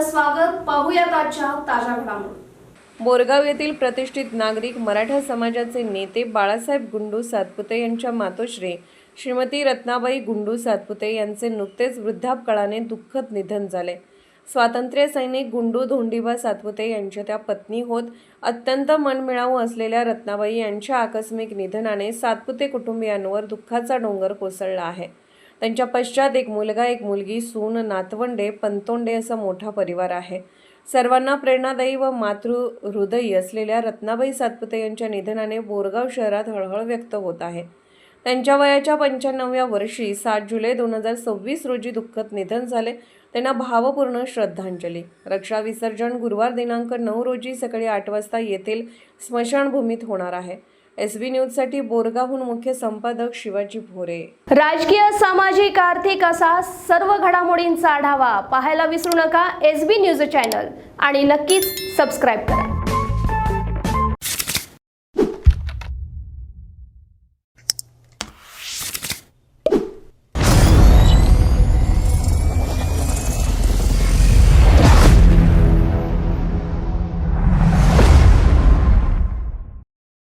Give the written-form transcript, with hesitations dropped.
आपलं स्वागत. पाहूयात आजच्या ताज्या घडामोडी. बोरगाव येथील प्रतिष्ठित नागरिक मराठा समाजाचे नेते बाळासाहेब गुंडू सातपुते यांच्या मातोश्री श्रीमती रत्नाबाई गुंडू सातपुते यांचे नुकतेच वृद्धापकाळाने दुःखद निधन झाले. स्वातंत्र्य सैनिक गुंडू धोंडीबा सातपुते यांच्या त्या पत्नी होत. अत्यंत मनमिळावू असलेल्या रत्नाबाई यांच्या आकस्मिक निधनाने सातपुते कुटुंबियांवर दुःखाचा डोंगर कोसळला आहे. त्यांच्या पश्चात एक मुलगा, एक मुलगी, सून, नातवंडे, पणतोंडे असा मोठा परिवार आहे. सर्वांना प्रेरणादायी व मातृहृदयी असलेल्या रत्नाबाई सातपुते यांच्या निधनाने बोरगाव शहरात हळहळ व्यक्त होत आहे. त्यांच्या वयाच्या 95व्या वर्षी 7 जुलै 2026 रोजी दुःखद निधन झाले. त्यांना भावपूर्ण श्रद्धांजली. रक्षा विसर्जन गुरुवार दिनांक 9 रोजी सकाळी 8 वाजता येथील स्मशानभूमीत होणार आहे. SB न्यूजसाठी बोरगावहून मुख्य संपादक शिवाजी भोरे. राजकीय, सामाजिक, आर्थिक असा सर्व घडामोडींचा आढावा पाहायला विसरू नका SB न्यूज चॅनल आणि नक्कीच सबस्क्राईब करा.